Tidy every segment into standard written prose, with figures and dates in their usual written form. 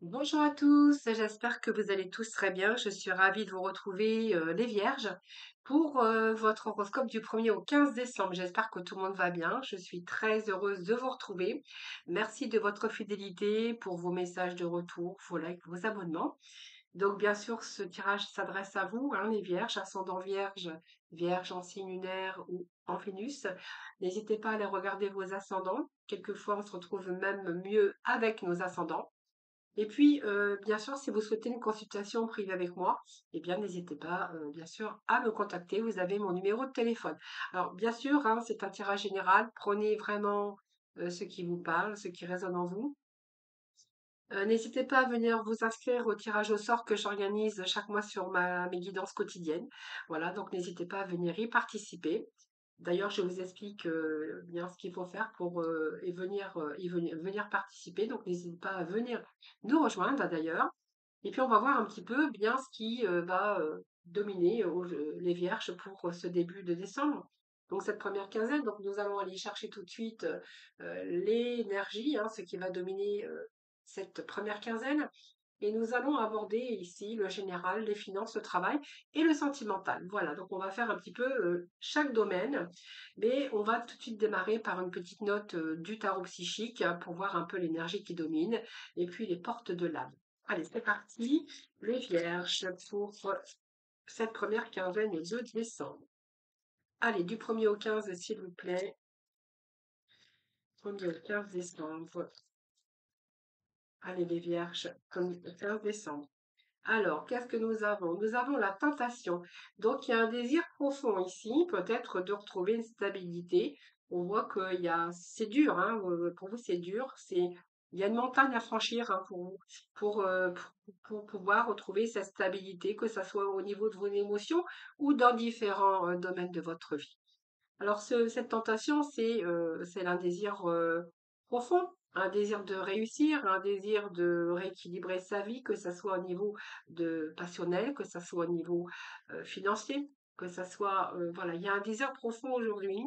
Bonjour à tous, j'espère que vous allez tous très bien. Je suis ravie de vous retrouver, les Vierges, pour votre horoscope du 1er au 15 décembre. J'espère que tout le monde va bien. Je suis très heureuse de vous retrouver. Merci de votre fidélité pour vos messages de retour, vos likes, vos abonnements. Donc, bien sûr, ce tirage s'adresse à vous, hein, les Vierges, ascendant Vierge, Vierge en signe lunaire ou en Vénus. N'hésitez pas à aller regarder vos ascendants. Quelquefois, on se retrouve même mieux avec nos ascendants. Et puis, bien sûr, si vous souhaitez une consultation privée avec moi, eh bien, n'hésitez pas, bien sûr, à me contacter. Vous avez mon numéro de téléphone. Alors, bien sûr, hein, c'est un tirage général. Prenez vraiment ce qui vous parle, ce qui résonne en vous. N'hésitez pas à venir vous inscrire au tirage au sort que j'organise chaque mois sur mes guidances quotidiennes. Voilà, donc n'hésitez pas à venir y participer. D'ailleurs, je vous explique bien ce qu'il faut faire pour venir participer. Donc, n'hésitez pas à venir nous rejoindre d'ailleurs. Et puis, on va voir un petit peu bien ce qui va dominer les vierges pour ce début de décembre. Donc, cette première quinzaine, donc nous allons aller chercher tout de suite l'énergie, hein, ce qui va dominer cette première quinzaine. Et nous allons aborder ici le général, les finances, le travail et le sentimental. Voilà, donc on va faire un petit peu chaque domaine, mais on va tout de suite démarrer par une petite note du tarot psychique hein, pour voir un peu l'énergie qui domine et puis les portes de l'âme. Allez, c'est parti, les vierges pour cette première quinzaine de décembre. Allez, du 1er au 15, s'il vous plaît. 1er au 15 décembre. Allez, les vierges, 15 décembre. Alors, qu'est-ce que nous avons? Nous avons la tentation. Donc, il y a un désir profond ici, peut-être de retrouver une stabilité. On voit qu'il y a, c'est dur, hein, pour vous, c'est dur. Il y a une montagne à franchir hein, pour vous, pour pouvoir retrouver cette stabilité, que ce soit au niveau de vos émotions ou dans différents domaines de votre vie. Alors, cette tentation, c'est un désir profond, un désir de réussir, un désir de rééquilibrer sa vie, que ce soit au niveau passionnel, que ce soit au niveau financier, que ce soit, voilà, il y a un désir profond aujourd'hui.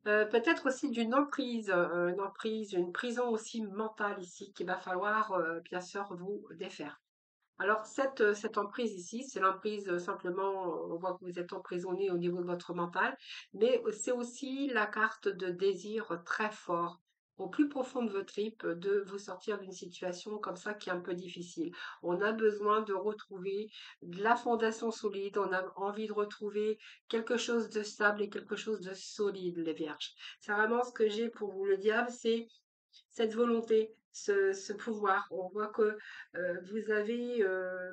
Peut-être aussi une emprise, une prison aussi mentale ici qu'il va falloir bien sûr vous défaire. Alors cette emprise ici, c'est l'emprise simplement, on voit que vous êtes emprisonné au niveau de votre mental, mais c'est aussi la carte de désir très fort, au plus profond de votre tripes, de vous sortir d'une situation comme ça qui est un peu difficile. On a besoin de retrouver de la fondation solide, on a envie de retrouver quelque chose de stable et quelque chose de solide, les vierges. C'est vraiment ce que j'ai pour vous. Le diable, c'est cette volonté, ce pouvoir. On voit que vous avez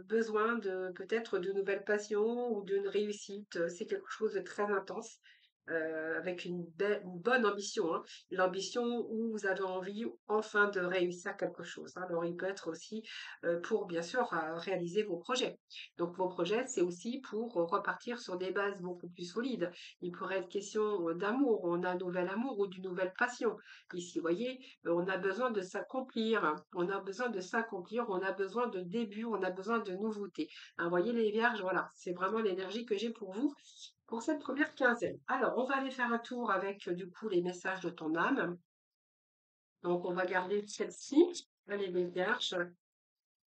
besoin de peut-être de nouvelles passions ou d'une réussite. C'est quelque chose de très intense. Avec une bonne ambition, hein. L'ambition où vous avez envie enfin de réussir quelque chose, hein. Alors il peut être aussi pour bien sûr réaliser vos projets. Donc vos projets, c'est aussi pour repartir sur des bases beaucoup plus solides. Il pourrait être question d'amour, on a un nouvel amour ou d'une nouvelle passion. Ici, vous voyez, on a besoin de s'accomplir, on a besoin de s'accomplir, on a besoin de début, on a besoin de nouveautés. Hein, vous voyez les vierges, voilà, c'est vraiment l'énergie que j'ai pour vous pour cette première quinzaine. Alors, on va aller faire un tour avec du coup les messages de ton âme. Donc, on va garder celle-ci. Allez les vierges,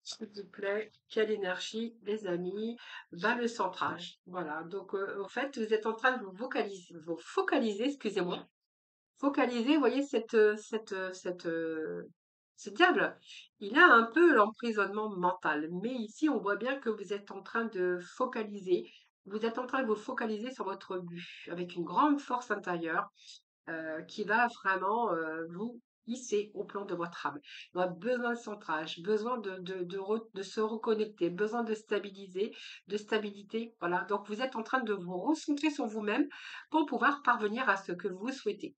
s'il vous plaît, quelle énergie, les amis, va le centrage. Voilà, donc en fait, vous êtes en train de vous focaliser, excusez-moi, focaliser, vous voyez, ce diable, il a un peu l'emprisonnement mental. Mais ici, on voit bien que vous êtes en train de focaliser, vous êtes en train de vous focaliser sur votre but avec une grande force intérieure qui va vraiment vous hisser au plan de votre âme. Il a besoin de centrage, besoin de se reconnecter, besoin de stabiliser, de stabilité. Voilà. Donc, vous êtes en train de vous recentrer sur vous-même pour pouvoir parvenir à ce que vous souhaitez.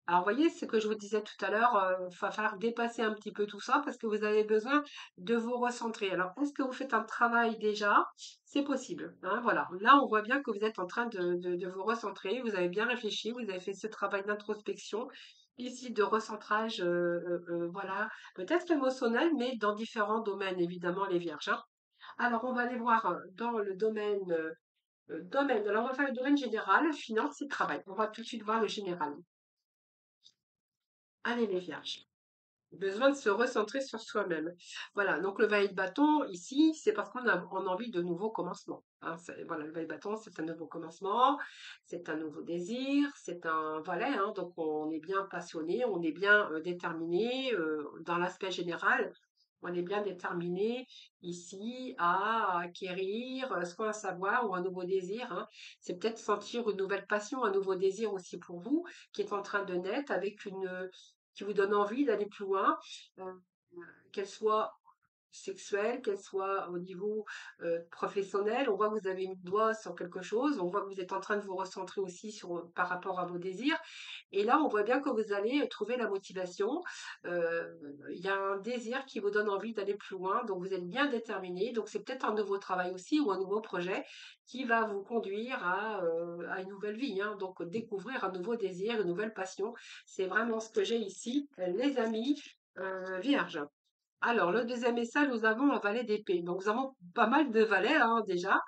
Alors, vous voyez, ce que je vous disais tout à l'heure, il va falloir dépasser un petit peu tout ça parce que vous avez besoin de vous recentrer. Alors, est-ce que vous faites un travail déjà? C'est possible, hein, voilà. Là, on voit bien que vous êtes en train de vous recentrer, vous avez bien réfléchi, vous avez fait ce travail d'introspection, ici de recentrage, voilà, peut-être émotionnel, mais dans différents domaines, évidemment, les vierges, hein. Alors, on va aller voir dans le domaine. Alors, on va faire le domaine général, finance et travail. On va tout de suite voir le général. Allez les vierges. Besoin de se recentrer sur soi-même. Voilà, donc le valet de bâton, ici, c'est parce qu'on a envie de nouveaux commencements. Hein. Voilà, le valet de bâton, c'est un nouveau commencement, c'est un nouveau désir, c'est un valet, hein, donc on est bien passionné, on est bien déterminé dans l'aspect général. On est bien déterminé ici à acquérir soit un savoir ou un nouveau désir. Hein. C'est peut-être sentir une nouvelle passion, un nouveau désir aussi pour vous qui est en train de naître avec qui vous donne envie d'aller plus loin, euh, qu'elle soit sexuelle, qu'elle soit au niveau professionnel. On voit que vous avez mis le doigt sur quelque chose, on voit que vous êtes en train de vous recentrer aussi par rapport à vos désirs. Et là, on voit bien que vous allez trouver la motivation. Euh, Il y a un désir qui vous donne envie d'aller plus loin, donc vous êtes bien déterminé. Donc c'est peut-être un nouveau travail aussi ou un nouveau projet qui va vous conduire à une nouvelle vie. Hein. Donc découvrir un nouveau désir, une nouvelle passion. C'est vraiment ce que j'ai ici, les amis vierges. Alors, le deuxième message, nous avons un valet d'épée. Donc, nous avons pas mal de valets hein, déjà.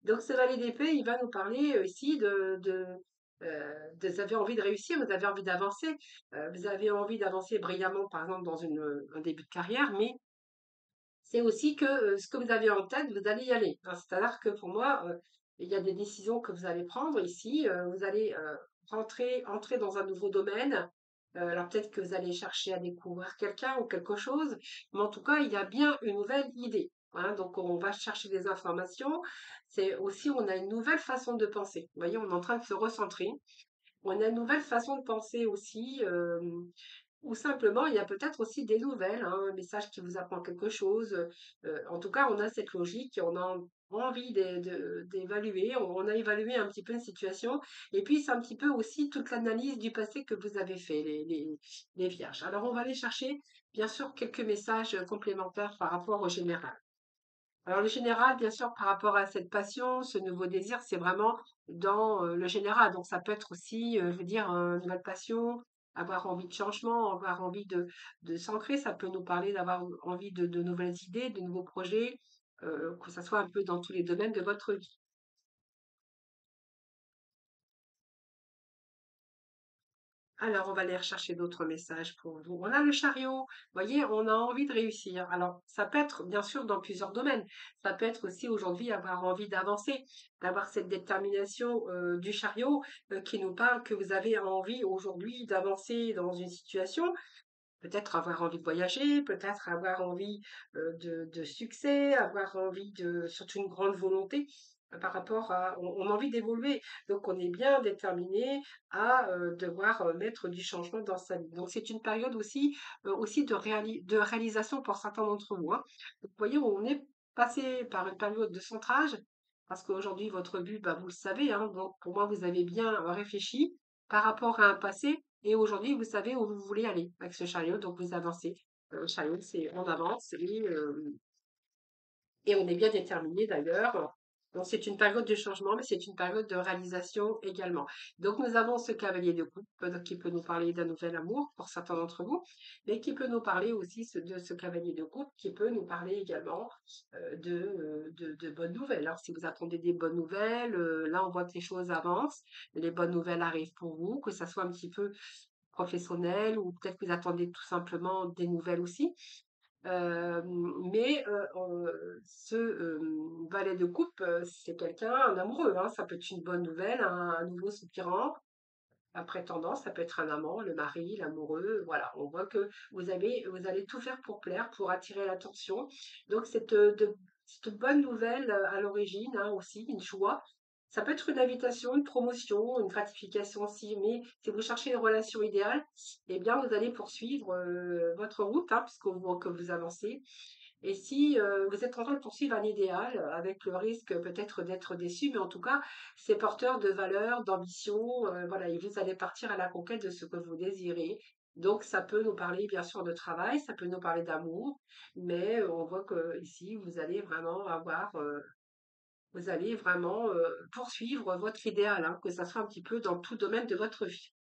Donc, ce valet d'épée, il va nous parler ici vous avez envie de réussir, vous avez envie d'avancer, vous avez envie d'avancer brillamment, par exemple, dans un début de carrière, mais c'est aussi que ce que vous avez en tête, vous allez y aller. Hein. C'est-à-dire que pour moi, il y a des décisions que vous allez prendre ici. Vous allez entrer dans un nouveau domaine. Alors peut-être que vous allez chercher à découvrir quelqu'un ou quelque chose, mais en tout cas, il y a bien une nouvelle idée. Hein. Donc on va chercher des informations. C'est aussi, on a une nouvelle façon de penser. Vous voyez, on est en train de se recentrer. On a une nouvelle façon de penser aussi. Ou simplement, il y a peut-être aussi des nouvelles, hein, un message qui vous apprend quelque chose. En tout cas, on a cette logique, on a envie d'évaluer, on a évalué un petit peu une situation. Et puis, c'est un petit peu aussi toute l'analyse du passé que vous avez fait, les vierges. Alors, on va aller chercher, bien sûr, quelques messages complémentaires par rapport au général. Alors, le général, bien sûr, par rapport à cette passion, ce nouveau désir, c'est vraiment dans le général. Donc, ça peut être aussi, je veux dire, une nouvelle passion, avoir envie de changement, avoir envie de s'ancrer. Ça peut nous parler d'avoir envie de nouvelles idées, de nouveaux projets, que ça soit un peu dans tous les domaines de votre vie. Alors, on va aller rechercher d'autres messages pour vous. On a le chariot. Vous voyez, on a envie de réussir. Alors, ça peut être bien sûr dans plusieurs domaines. Ça peut être aussi aujourd'hui avoir envie d'avancer, d'avoir cette détermination du chariot qui nous parle que vous avez envie aujourd'hui d'avancer dans une situation. Peut-être avoir envie de voyager, peut-être avoir envie de succès, avoir envie surtout une grande volonté par rapport à, on a envie d'évoluer. Donc on est bien déterminé à devoir mettre du changement dans sa vie. Donc c'est une période aussi de réalisation pour certains d'entre vous. Hein. Donc, vous voyez, on est passé par une période de centrage parce qu'aujourd'hui votre but, bah, vous le savez. Hein, donc pour moi, vous avez bien réfléchi par rapport à un passé et aujourd'hui, vous savez où vous voulez aller avec ce chariot, donc vous avancez. Le chariot, c'est on avance et on est bien déterminé d'ailleurs. Donc c'est une période de changement, mais c'est une période de réalisation également. Donc nous avons ce cavalier de coupe qui peut nous parler d'un nouvel amour pour certains d'entre vous, mais qui peut nous parler aussi de ce cavalier de coupe qui peut nous parler également de bonnes nouvelles. Alors si vous attendez des bonnes nouvelles, là on voit que les choses avancent, les bonnes nouvelles arrivent pour vous, que ça soit un petit peu professionnel ou peut-être que vous attendez tout simplement des nouvelles aussi. Mais ce valet de coupe, c'est quelqu'un, un amoureux. Hein, ça peut être une bonne nouvelle, un nouveau soupirant, un prétendant, ça peut être un amant, le mari, l'amoureux. Voilà, on voit que vous allez tout faire pour plaire, pour attirer l'attention. Donc cette bonne nouvelle à l'origine hein, aussi, une joie. Ça peut être une invitation, une promotion, une gratification aussi, mais si vous cherchez une relation idéale, eh bien vous allez poursuivre votre route, hein, puisqu'on voit que vous avancez. Et si vous êtes en train de poursuivre un idéal, avec le risque peut-être d'être déçu, mais en tout cas, c'est porteur de valeurs, d'ambition, voilà, et vous allez partir à la conquête de ce que vous désirez. Donc, ça peut nous parler bien sûr de travail, ça peut nous parler d'amour, mais on voit que ici, vous allez vraiment poursuivre votre idéal, hein, que ça soit un petit peu dans tout domaine de votre vie.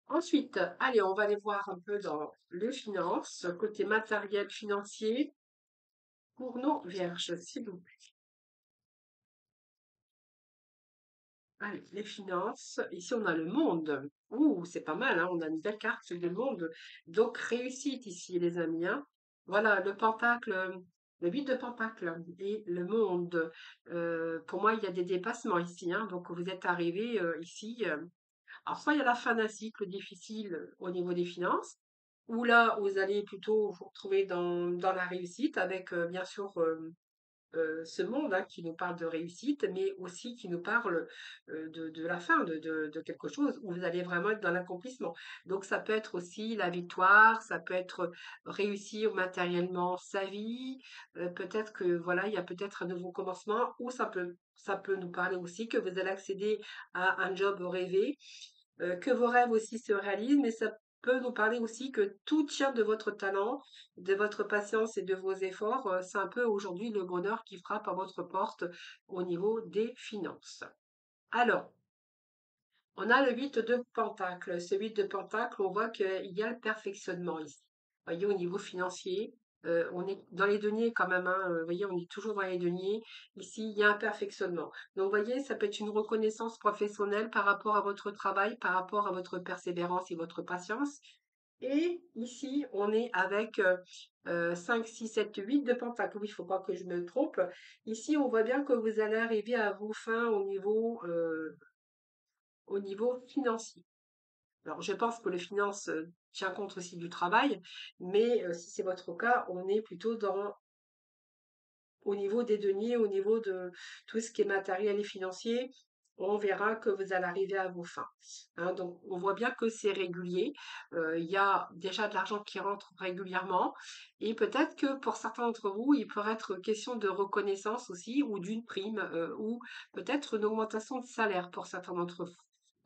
Ensuite, allez, on va aller voir un peu dans les finances, côté matériel financier. Pour nos vierges, s'il vous plaît. Allez, les finances. Ici, on a le monde. Ouh, c'est pas mal, hein, on a une belle carte du monde. Donc, réussite ici, les amis, hein. Voilà, le pentacle, le 8 de pentacle et le monde. Pour moi, il y a des dépassements ici, hein. Donc, vous êtes arrivé ici. Alors, soit il y a la fin d'un cycle difficile au niveau des finances, ou là, vous allez plutôt vous retrouver dans la réussite avec, bien sûr, ce monde, hein, qui nous parle de réussite, mais aussi qui nous parle de la fin de quelque chose où vous allez vraiment être dans l'accomplissement. Donc ça peut être aussi la victoire, ça peut être réussir matériellement sa vie, peut-être que voilà, il y a peut-être un nouveau commencement, ou ça peut nous parler aussi que vous allez accéder à un job rêvé, que vos rêves aussi se réalisent, mais ça peut nous parler aussi que tout tient de votre talent, de votre patience et de vos efforts. C'est un peu aujourd'hui le bonheur qui frappe à votre porte au niveau des finances. Alors, on a le 8 de Pentacle. Ce 8 de Pentacle, on voit qu'il y a le perfectionnement ici. Vous voyez, au niveau financier, on est dans les deniers quand même, hein, vous voyez, on est toujours dans les deniers. Ici, il y a un perfectionnement. Donc, vous voyez, ça peut être une reconnaissance professionnelle par rapport à votre travail, par rapport à votre persévérance et votre patience. Et ici, on est avec 5, 6, 7, 8 de Pentacle. Oui, il ne faut pas que je me trompe. Ici, on voit bien que vous allez arriver à vos fins au niveau financier. Alors, je pense que les finances tient compte aussi du travail, mais si c'est votre cas, on est plutôt au niveau des deniers, au niveau de tout ce qui est matériel et financier. On verra que vous allez arriver à vos fins, hein. Donc, on voit bien que c'est régulier. Il y a déjà de l'argent qui rentre régulièrement. Et peut-être que pour certains d'entre vous, il pourrait être question de reconnaissance aussi, ou d'une prime, ou peut-être une augmentation de salaire pour certains d'entre vous.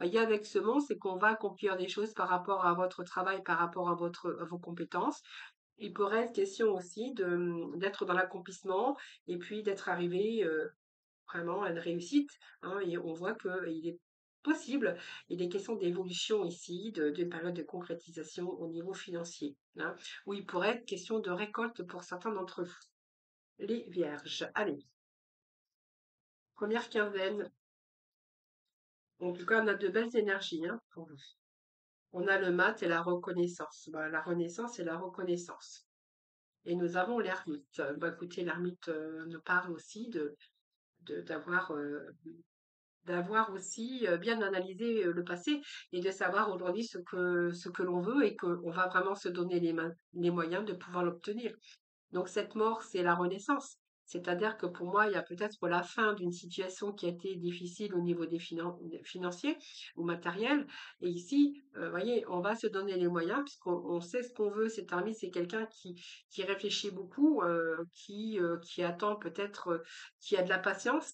Voyez, avec ce mot, c'est qu'on va accomplir des choses par rapport à votre travail, par rapport à vos compétences. Il pourrait être question aussi d'être dans l'accomplissement et puis d'être arrivé vraiment à une réussite, hein. Et on voit qu'il est possible, il est question d'évolution ici, d'une période de concrétisation au niveau financier, hein, où il pourrait être question de récolte pour certains d'entre vous. Les vierges. Allez, première quinzaine. En tout cas, on a de belles énergies, hein, pour vous. On a le mat et la reconnaissance. Bah, la renaissance et la reconnaissance. Et nous avons l'ermite. Bah, écoutez, l'ermite nous parle aussi d'avoir d'avoir aussi bien analysé le passé et de savoir aujourd'hui ce que l'on veut et qu'on va vraiment se donner les moyens de pouvoir l'obtenir. Donc cette mort, c'est la renaissance. C'est-à-dire que pour moi, il y a peut-être la fin d'une situation qui a été difficile au niveau des financiers ou matériels. Et ici, voyez, on va se donner les moyens puisqu'on sait ce qu'on veut. Cet ami, c'est quelqu'un qui réfléchit beaucoup, qui attend peut-être, qui a de la patience,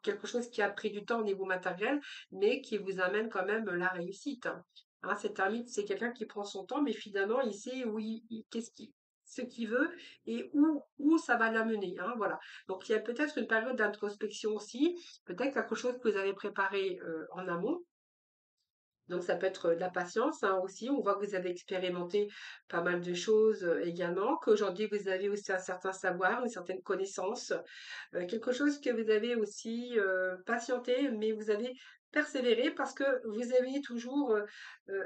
quelque chose qui a pris du temps au niveau matériel, mais qui vous amène quand même la réussite. Hein, cet ermite, c'est quelqu'un qui prend son temps, mais finalement, il sait où ce qu'il veut et où ça va l'amener, hein, voilà. Donc, il y a peut-être une période d'introspection aussi, peut-être quelque chose que vous avez préparé en amont. Donc, ça peut être de la patience, hein, aussi. On voit que vous avez expérimenté pas mal de choses également, qu'aujourd'hui, vous avez aussi un certain savoir, une certaine connaissance, quelque chose que vous avez aussi patienté, mais vous avez persévéré parce que vous avez toujours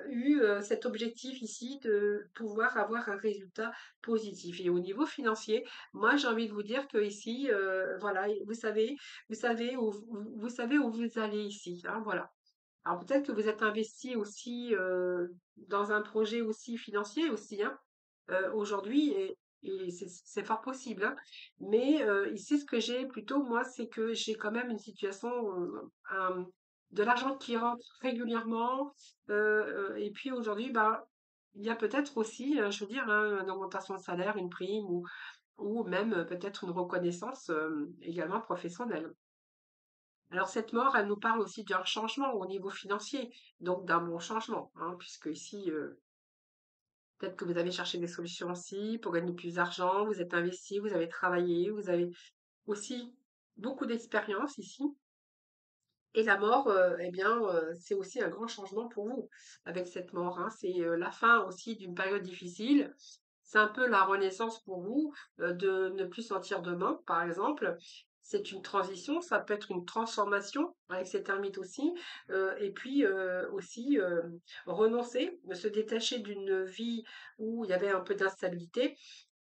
eu cet objectif ici de pouvoir avoir un résultat positif. Et au niveau financier, moi j'ai envie de vous dire que ici, voilà, vous savez où vous allez ici, hein, voilà. Alors peut-être que vous êtes investi aussi dans un projet aussi financier aussi, hein, aujourd'hui et c'est fort possible, hein. Mais ici, ce que j'ai plutôt, moi, c'est que j'ai quand même une situation, de l'argent qui rentre régulièrement. Et puis aujourd'hui, bah, il y a peut-être aussi, je veux dire, hein, une augmentation de salaire, une prime ou même peut-être une reconnaissance également professionnelle. Alors cette mort, elle nous parle aussi d'un changement au niveau financier, donc d'un bon changement, hein, puisque ici, peut-être que vous avez cherché des solutions aussi pour gagner plus d'argent, vous êtes investi, vous avez travaillé, vous avez aussi beaucoup d'expérience ici. Et la mort, eh bien, c'est aussi un grand changement pour vous avec cette mort, hein. C'est la fin aussi d'une période difficile. C'est un peu la renaissance pour vous de ne plus sentir de manque, par exemple. c'est une transition, ça peut être une transformation avec cette ermite aussi, et puis aussi renoncer, se détacher d'une vie où il y avait un peu d'instabilité,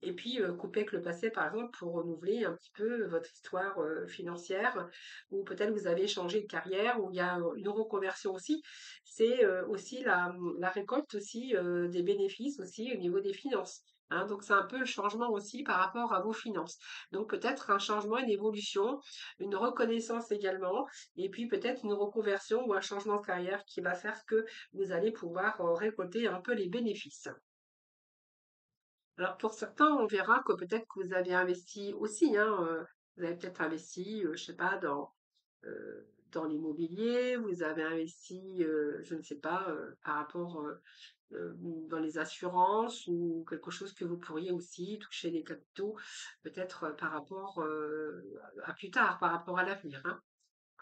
et puis couper avec le passé, par exemple, pour renouveler un petit peu votre histoire financière, ou peut-être vous avez changé de carrière, ou il y a une reconversion aussi. C'est aussi la récolte aussi des bénéfices aussi au niveau des finances. Hein, donc c'est un peu le changement aussi par rapport à vos finances. Donc peut-être un changement, une évolution, une reconnaissance également, et puis peut-être une reconversion ou un changement de carrière qui va faire que vous allez pouvoir récolter un peu les bénéfices. Alors pour certains, on verra que peut-être que vous avez investi aussi, hein, vous avez peut-être investi, je sais pas, dans l'immobilier, vous avez investi, je ne sais pas, par rapport dans les assurances ou quelque chose que vous pourriez aussi toucher des capitaux, peut-être par rapport à plus tard, par rapport à l'avenir, hein,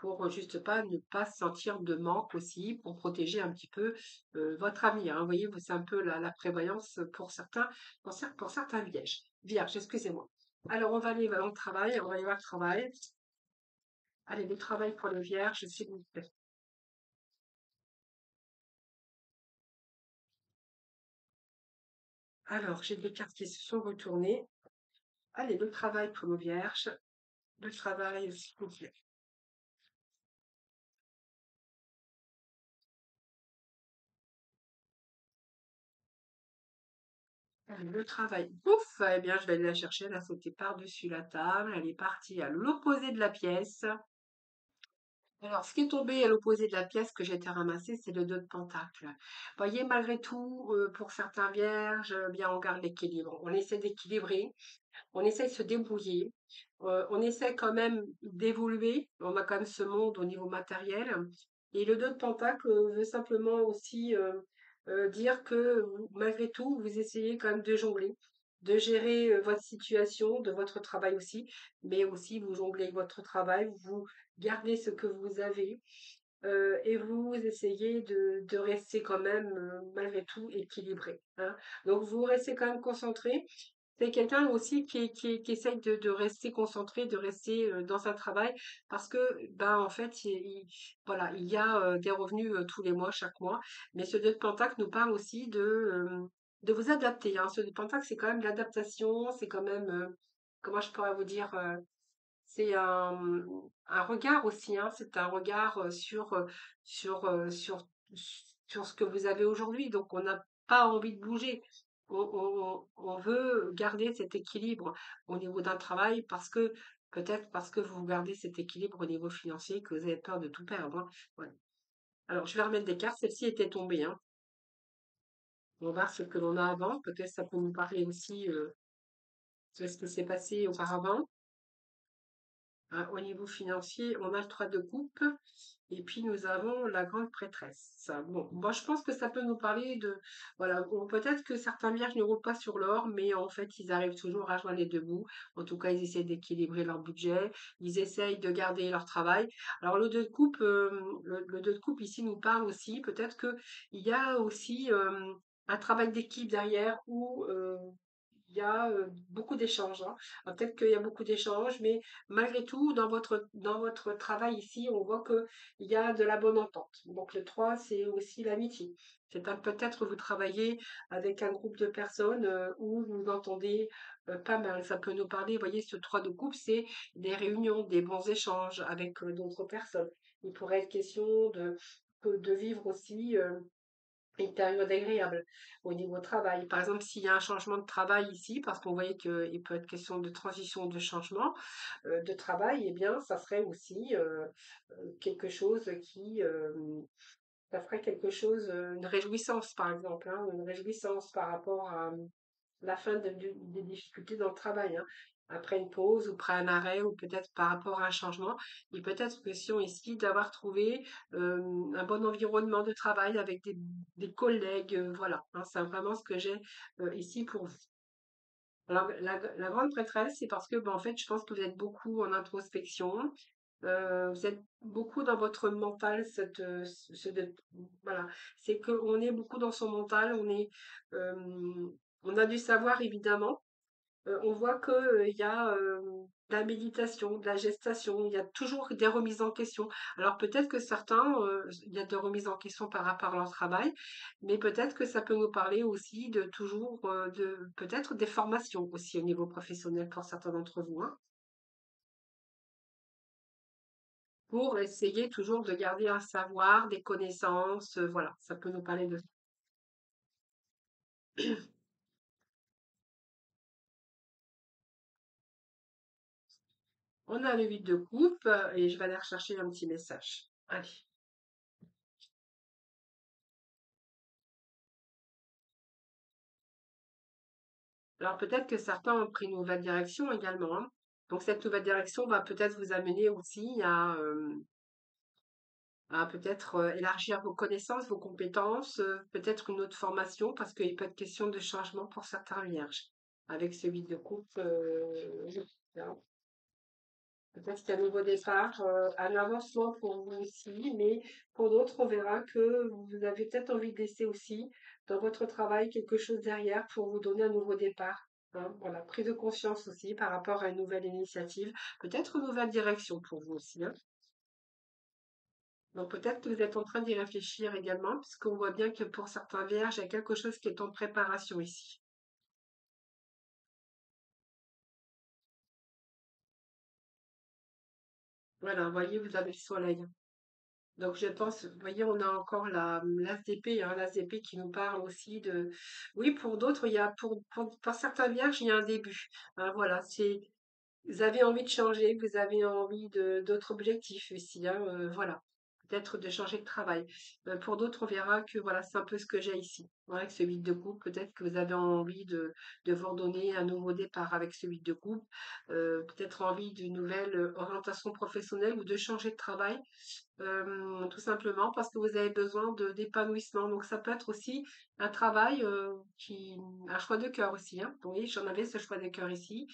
pour juste pas ne pas sentir de manque aussi, pour protéger un petit peu votre avenir. Hein. Vous voyez, c'est un peu la prévoyance pour certains, pour certains vierges, excusez-moi. Alors, on va aller dans le travail, on va aller voir le travail. Allez, le travail pour les vierges, s'il vous plaît. Alors, j'ai des cartes qui se sont retournées. Allez, le travail pour nos vierges. Le travail, s'il vous plaît. Allez, le travail. Ouf! Eh bien, je vais aller la chercher. Elle a sauté par-dessus la table. Elle est partie à l'opposé de la pièce. Alors, ce qui est tombé à l'opposé de la pièce que j'ai été ramassée, c'est le 2 de pentacle. Voyez, malgré tout, pour certains vierges, bien, on garde l'équilibre. On essaie d'équilibrer. On essaie de se débrouiller, on essaie quand même d'évoluer. On a quand même ce monde au niveau matériel. Et le 2 de Pentacle veut simplement aussi dire que malgré tout, vous essayez quand même de jongler, de gérer votre situation, de votre travail aussi, mais aussi vous jonglez avec votre travail, vous gardez ce que vous avez et vous essayez de rester quand même malgré tout équilibré. Hein. Donc vous restez quand même concentré, c'est quelqu'un aussi qui essaye de rester concentré, de rester dans un travail parce que, ben, en fait, voilà, il y a des revenus tous les mois, chaque mois. Mais ce 2 de Pentacle nous parle aussi de vous adapter. Hein. Ce 2 de Pentacle, c'est quand même l'adaptation, c'est quand même, comment je pourrais vous dire, c'est un regard aussi, hein, c'est un regard sur, sur ce que vous avez aujourd'hui. Donc, on n'a pas envie de bouger. On veut garder cet équilibre au niveau d'un travail parce que, peut-être parce que vous gardez cet équilibre au niveau financier que vous avez peur de tout perdre. Hein. Ouais. Alors, je vais remettre des cartes. Celle-ci était tombée. Hein. On va voir ce que l'on a avant. Peut-être ça peut nous parler aussi de ce qui s'est passé auparavant. Hein, au niveau financier, on a le 3 de coupe et puis nous avons la grande prêtresse. Bon, moi je pense que ça peut nous parler de, voilà, peut-être que certains vierges ne roulent pas sur l'or, mais en fait ils arrivent toujours à joindre les deux bouts. En tout cas, ils essaient d'équilibrer leur budget, ils essayent de garder leur travail. Alors le 2 de coupe, le 2 de coupe ici nous parle aussi, peut-être que il y a aussi un travail d'équipe derrière où il y a beaucoup d'échanges. Hein. Alors, peut-être qu'il y a beaucoup d'échanges, mais malgré tout, dans votre travail ici, on voit qu'il y a de la bonne entente. Donc le 3 c'est aussi l'amitié. Peut-être vous travaillez avec un groupe de personnes où vous vous entendez pas mal. Ça peut nous parler, vous voyez, ce 3 de coupe, c'est des réunions, des bons échanges avec d'autres personnes. Il pourrait être question de vivre aussi une période agréable au niveau travail. Par exemple, s'il y a un changement de travail ici, parce qu'on voyait qu'il peut être question de transition, de changement de travail, eh bien, ça serait aussi quelque chose ça ferait quelque chose, une réjouissance, par exemple, hein, une réjouissance par rapport à la fin des difficultés dans le travail. Hein. Après une pause ou après un arrêt ou peut-être par rapport à un changement, il peut être question ici d'avoir trouvé un bon environnement de travail avec des collègues, voilà. Hein, c'est vraiment ce que j'ai ici pour vous. Alors, la grande prêtresse, c'est parce que, ben, en fait, je pense que vous êtes beaucoup en introspection, vous êtes beaucoup dans votre mental, voilà. C'est qu'on est beaucoup dans son mental, on a du savoir évidemment, On voit que, il y a, de la méditation, de la gestation, il y a toujours des remises en question. Alors peut-être que certains, il y a des remises en question par rapport à leur travail, mais peut-être que ça peut nous parler aussi de toujours, de peut-être des formations aussi au niveau professionnel pour certains d'entre vous, hein, pour essayer toujours de garder un savoir, des connaissances, voilà, ça peut nous parler de ça. On a le 8 de coupe et je vais aller rechercher un petit message. Allez. Alors peut-être que certains ont pris une nouvelle direction également, hein. Donc cette nouvelle direction va peut-être vous amener aussi à peut-être élargir vos connaissances, vos compétences, peut-être une autre formation, parce qu'il peut être question de changement pour certains vierges. Avec ce 8 de coupe, peut-être qu'il y a un nouveau départ, un avancement pour vous aussi, mais pour d'autres, on verra que vous avez peut-être envie de laisser aussi dans votre travail quelque chose derrière pour vous donner un nouveau départ. Hein. Voilà, prise de conscience aussi par rapport à une nouvelle initiative, peut-être une nouvelle direction pour vous aussi, hein. Donc peut-être que vous êtes en train d'y réfléchir également, puisqu'on voit bien que pour certains vierges, il y a quelque chose qui est en préparation ici. Voilà, vous voyez, vous avez le soleil. Donc je pense, vous voyez, on a encore l'as d'épée, hein, l'as d'épée qui nous parle aussi de... Oui, pour d'autres, il y a, pour certains vierges, il y a un début. Hein, voilà, c'est, vous avez envie de changer, vous avez envie de d'autres objectifs aussi, hein, voilà. Peut-être de changer de travail. Pour d'autres, on verra que voilà, c'est un peu ce que j'ai ici. Voilà, avec ce 8 de coupe, peut-être que vous avez envie de vous redonner un nouveau départ avec ce 8 de coupe. Peut-être envie d'une nouvelle orientation professionnelle ou de changer de travail. Tout simplement parce que vous avez besoin d'épanouissement. Donc ça peut être aussi un travail un choix de cœur aussi, hein. Oui, j'en avais ce choix de cœur ici.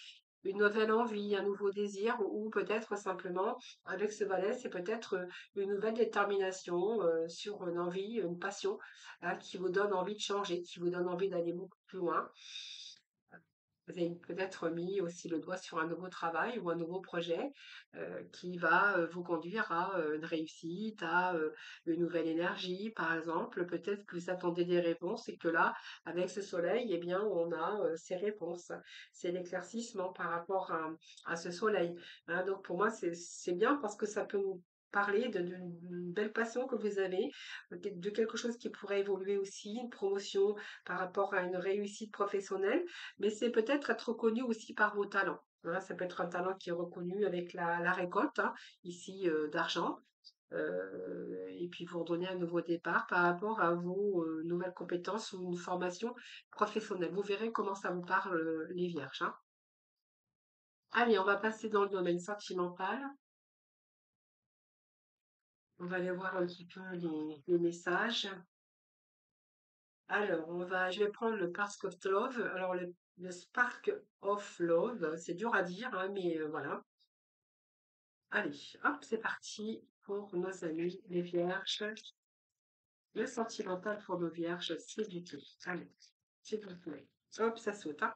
Une nouvelle envie, un nouveau désir, ou peut-être simplement, avec ce valet, c'est peut-être une nouvelle détermination sur une envie, une passion, hein, qui vous donne envie de changer, qui vous donne envie d'aller beaucoup plus loin. Vous avez peut-être mis aussi le doigt sur un nouveau travail ou un nouveau projet qui va vous conduire à une réussite, à une nouvelle énergie, par exemple. Peut-être que vous attendez des réponses et que là, avec ce soleil, eh bien, on a ces réponses. C'est l'éclaircissement par rapport à ce soleil. Hein. Donc, pour moi, c'est bien parce que ça peut nous parler d'une belle passion que vous avez, de quelque chose qui pourrait évoluer aussi, une promotion par rapport à une réussite professionnelle, mais c'est peut-être être reconnu aussi par vos talents. Voilà, ça peut être un talent qui est reconnu avec la récolte, hein, ici d'argent, et puis vous redonner un nouveau départ par rapport à vos nouvelles compétences ou une formation professionnelle. Vous verrez comment ça vous parle, les vierges, hein. Allez, on va passer dans le domaine sentimental. On va aller voir un petit peu les messages. Alors, je vais prendre le Spark of Love. Alors, le Spark of Love, c'est dur à dire, hein, mais voilà. Allez, hop, c'est parti pour nos amis, les vierges. Le sentimental pour nos vierges, c'est du tout. Allez, s'il vous plaît. Hop, ça saute, hein.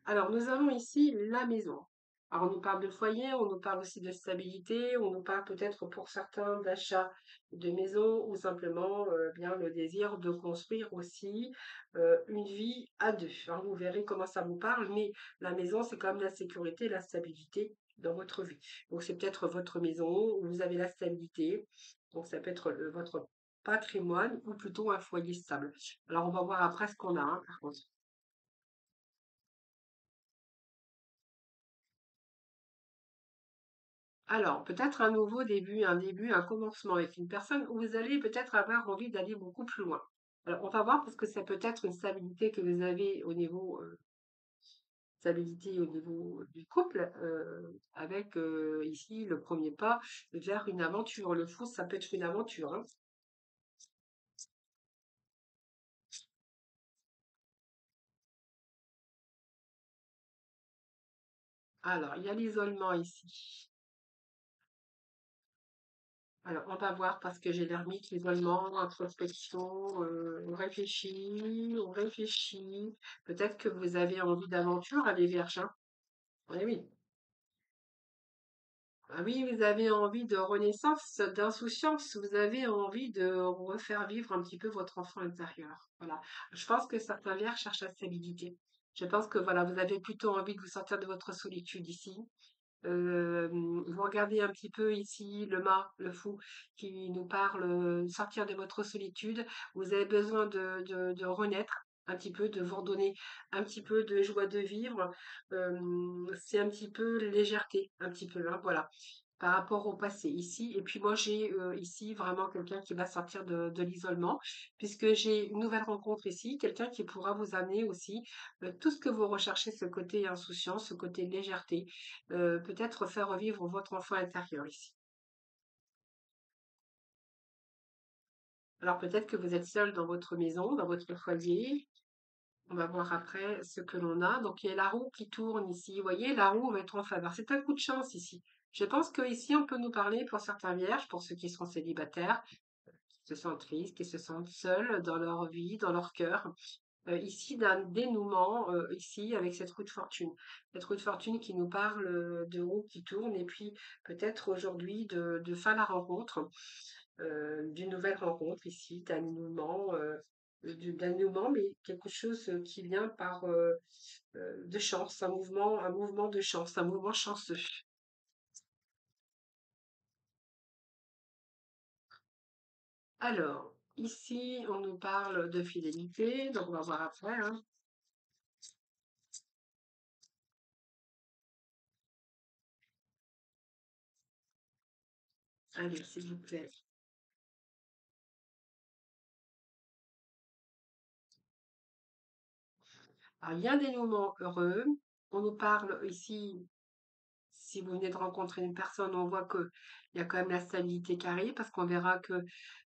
Alors, nous avons ici la maison. Alors, on nous parle de foyer, on nous parle aussi de stabilité, on nous parle peut-être pour certains d'achat de maison ou simplement bien le désir de construire aussi une vie à deux. Alors, vous verrez comment ça vous parle, mais la maison, c'est quand même la sécurité, la stabilité dans votre vie. Donc, c'est peut-être votre maison où vous avez la stabilité. Donc, ça peut être votre patrimoine ou plutôt un foyer stable. Alors, on va voir après ce qu'on a, hein, par contre. Alors, peut-être un nouveau début, un commencement avec une personne où vous allez peut-être avoir envie d'aller beaucoup plus loin. Alors, on va voir parce que c'est peut-être une stabilité que vous avez au niveau, stabilité au niveau du couple, avec ici le premier pas vers une aventure. Le fou, ça peut être une aventure, hein. Alors, il y a l'isolement ici. Alors, on va voir parce que j'ai l'ermite, l'isolement, introspection, on réfléchit. Peut-être que vous avez envie d'aventure, les Vierges, hein. Oui, oui. Ah oui, vous avez envie de renaissance, d'insouciance, vous avez envie de refaire vivre un petit peu votre enfant intérieur. Voilà. Je pense que certains Vierges cherchent la stabilité. Je pense que voilà, vous avez plutôt envie de vous sortir de votre solitude ici. Vous regardez un petit peu ici le mât, le fou, qui nous parle sortir de votre solitude. Vous avez besoin de renaître un petit peu, de vous redonner un petit peu de joie de vivre. C'est un petit peu légèreté, un petit peu, hein, voilà, par rapport au passé ici. Et puis moi, j'ai ici vraiment quelqu'un qui va sortir de l'isolement, puisque j'ai une nouvelle rencontre ici, quelqu'un qui pourra vous amener aussi tout ce que vous recherchez, ce côté insouciance, ce côté légèreté, peut-être faire revivre votre enfant intérieur ici. Alors peut-être que vous êtes seul dans votre maison, dans votre foyer. On va voir après ce que l'on a. Donc il y a la roue qui tourne ici. Vous voyez, la roue va être en faveur. C'est un coup de chance ici. Je pense que ici on peut nous parler pour certains vierges, pour ceux qui sont célibataires, qui se sentent tristes, qui se sentent seuls dans leur vie, dans leur cœur. Ici d'un dénouement, ici avec cette roue de fortune. Cette roue de fortune qui nous parle de roue qui tourne et puis peut-être aujourd'hui de fin la rencontre, d'une nouvelle rencontre ici, d'un dénouement, mais quelque chose qui vient par de chance, un mouvement de chance, un mouvement chanceux. Alors, ici, on nous parle de fidélité, donc on va voir après, hein. Allez, s'il vous plaît. Alors, il y a un dénouement heureux. On nous parle ici, si vous venez de rencontrer une personne, on voit que il y a quand même la stabilité qui arrive, parce qu'on verra que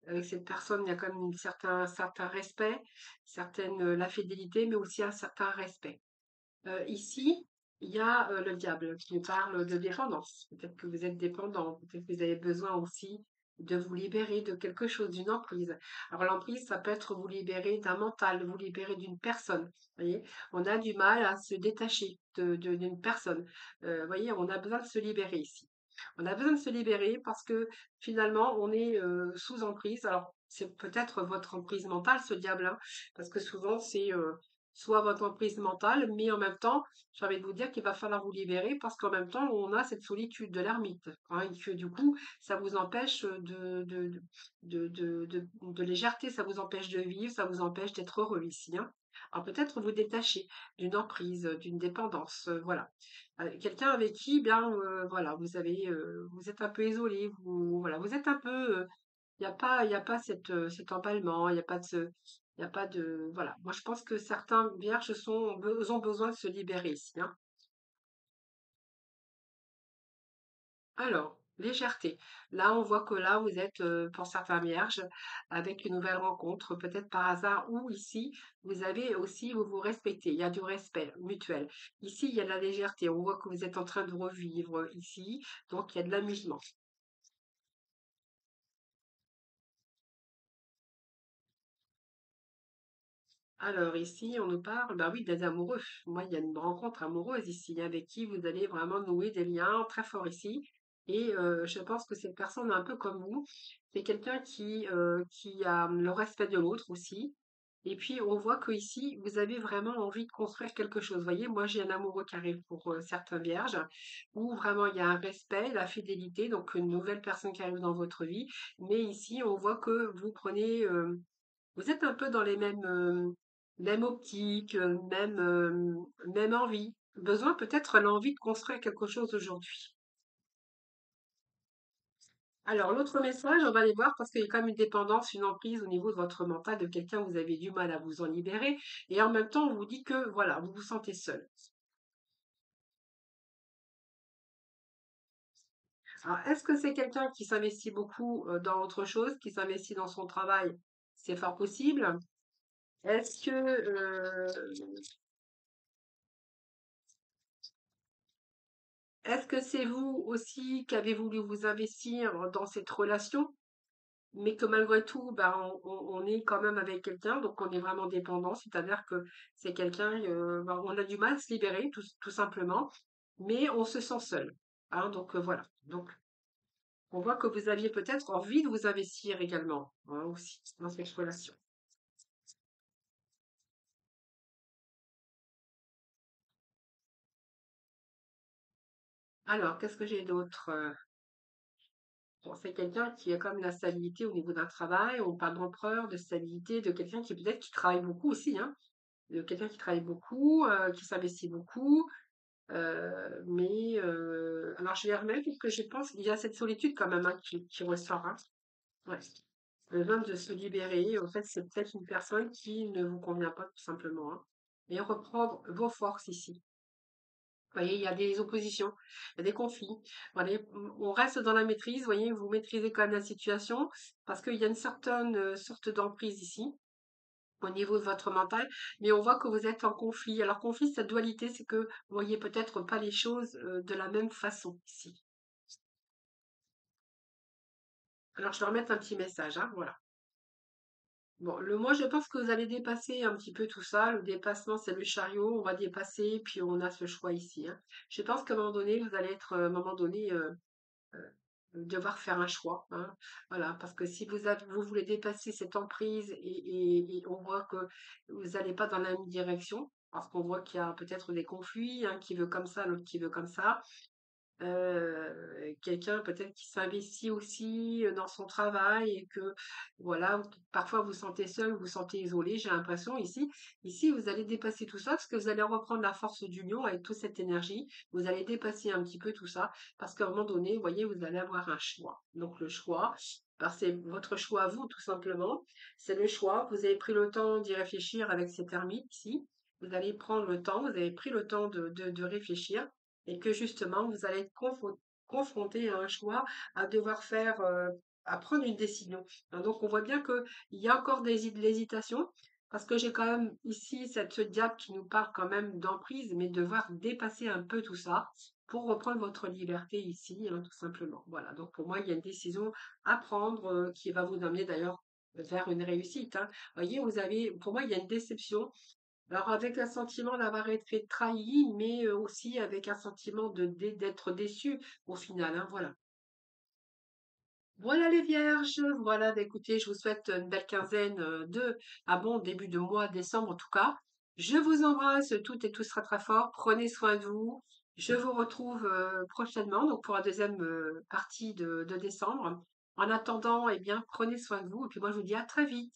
avec cette personne, il y a quand même certain respect, certaine, la fidélité, mais aussi un certain respect. Ici, il y a le diable qui nous parle de dépendance. Peut-être que vous êtes dépendant, peut-être que vous avez besoin aussi de vous libérer de quelque chose, d'une emprise. Alors l'emprise, ça peut être vous libérer d'un mental, vous libérer d'une personne. Vous voyez, on a du mal à se détacher d'une personne. Vous voyez, on a besoin de se libérer ici. On a besoin de se libérer parce que finalement, on est sous emprise. Alors, c'est peut-être votre emprise mentale, ce diable, hein, parce que souvent, c'est soit votre emprise mentale, mais en même temps, j'ai envie de vous dire qu'il va falloir vous libérer parce qu'en même temps, on a cette solitude de l'ermite, hein, et que du coup, ça vous empêche de légèreté, ça vous empêche de vivre, ça vous empêche d'être heureux ici, hein. Alors peut-être vous détacher d'une emprise, d'une dépendance, voilà. Quelqu'un avec qui, bien, voilà, vous êtes un peu isolé, voilà, vous êtes un peu, il y a pas cet emballement, il n'y a pas de il y a pas de, voilà. Moi, je pense que certains vierges ont besoin de se libérer ici, hein. Alors, légèreté. Là, on voit que là, vous êtes, pour certains vierges, avec une nouvelle rencontre, peut-être par hasard, ou ici, vous vous respectez. Il y a du respect mutuel. Ici, il y a de la légèreté. On voit que vous êtes en train de revivre ici, donc il y a de l'amusement. Alors ici, on nous parle, bah oui, des amoureux. Moi, il y a une rencontre amoureuse ici, avec qui vous allez vraiment nouer des liens très forts ici. Et je pense que cette personne est un peu comme vous. C'est quelqu'un qui a le respect de l'autre aussi. Et puis, on voit que ici, vous avez vraiment envie de construire quelque chose. Vous voyez, moi, j'ai un amoureux qui arrive pour certains vierges, où vraiment il y a un respect, la fidélité, donc une nouvelle personne qui arrive dans votre vie. Mais ici, on voit que vous prenez, vous êtes un peu dans les mêmes optiques, même envie. Besoin peut-être l'envie de construire quelque chose aujourd'hui. Alors, l'autre message, on va aller voir parce qu'il y a quand même une dépendance, une emprise au niveau de votre mental, de quelqu'un, vous avez du mal à vous en libérer. Et en même temps, on vous dit que, voilà, vous vous sentez seul. Alors, est-ce que c'est quelqu'un qui s'investit beaucoup dans autre chose, qui s'investit dans son travail? C'est fort possible. Est-ce que Est-ce que c'est vous aussi qui avez voulu vous investir dans cette relation, mais que malgré tout, ben, on est quand même avec quelqu'un, donc on est vraiment dépendant, c'est-à-dire que c'est quelqu'un, ben, on a du mal à se libérer, tout simplement, mais on se sent seul. Hein, donc voilà. Donc on voit que vous aviez peut-être envie de vous investir également, hein, aussi, dans cette relation. Alors, qu'est-ce que j'ai d'autre? Bon, c'est quelqu'un qui a quand même la stabilité au niveau d'un travail. On parle d'empereur, de stabilité, de quelqu'un qui peut-être qui travaille beaucoup aussi, hein. De quelqu'un qui travaille beaucoup, qui s'investit beaucoup. Alors je vais remettre parce que je pense qu'il y a cette solitude quand même, hein, qui ressort, hein. Ouais. Le besoin de se libérer. En fait, c'est peut-être une personne qui ne vous convient pas tout simplement, hein. Et reprendre vos forces ici. Vous voyez, il y a des oppositions, il y a des conflits. Voilà, on reste dans la maîtrise, vous voyez, vous maîtrisez quand même la situation parce qu'il y a une certaine sorte d'emprise ici au niveau de votre mental, mais on voit que vous êtes en conflit. Alors, conflit, cette dualité, c'est que vous voyez peut-être pas les choses de la même façon ici. Alors, je vais remettre un petit message, hein, voilà. Bon, moi, je pense que vous allez dépasser un petit peu tout ça. Le dépassement, c'est le chariot. On va dépasser, puis on a ce choix ici, hein. Je pense qu'à un moment donné, vous allez être, à un moment donné, euh, devoir faire un choix, hein. Voilà, parce que si vous voulez dépasser cette emprise et on voit que vous n'allez pas dans la même direction, parce qu'on voit qu'il y a peut-être des conflits, un qui veut comme ça, l'autre qui veut comme ça, quelqu'un peut-être qui s'investit aussi dans son travail et que voilà, parfois vous vous sentez seul, vous vous sentez isolé, j'ai l'impression ici. Ici, vous allez dépasser tout ça parce que vous allez reprendre la force d'union avec toute cette énergie. Vous allez dépasser un petit peu tout ça parce qu'à un moment donné, vous voyez, vous allez avoir un choix. Donc le choix, alors c'est votre choix à vous tout simplement. C'est le choix. Vous avez pris le temps d'y réfléchir avec cette ermite ici. Vous allez prendre le temps, vous avez pris le temps de réfléchir et que justement vous allez être confronté à un choix, à devoir faire, à prendre une décision. Hein, donc on voit bien que il y a encore de l'hésitation, parce que j'ai quand même ici ce diable qui nous parle quand même d'emprise, mais devoir dépasser un peu tout ça pour reprendre votre liberté ici, hein, tout simplement. Voilà, donc pour moi, il y a une décision à prendre qui va vous amener d'ailleurs vers une réussite, hein. Vous voyez, pour moi, il y a une déception alors avec un sentiment d'avoir été trahi, mais aussi avec un sentiment d'être déçu au final, hein, voilà. Voilà les vierges, voilà, bah, écoutez, je vous souhaite une belle quinzaine un bon début de mois, décembre en tout cas. Je vous embrasse toutes et tous très très fort, prenez soin de vous. Je vous retrouve prochainement, donc pour la deuxième partie de décembre. En attendant, eh bien, prenez soin de vous, et puis moi je vous dis à très vite.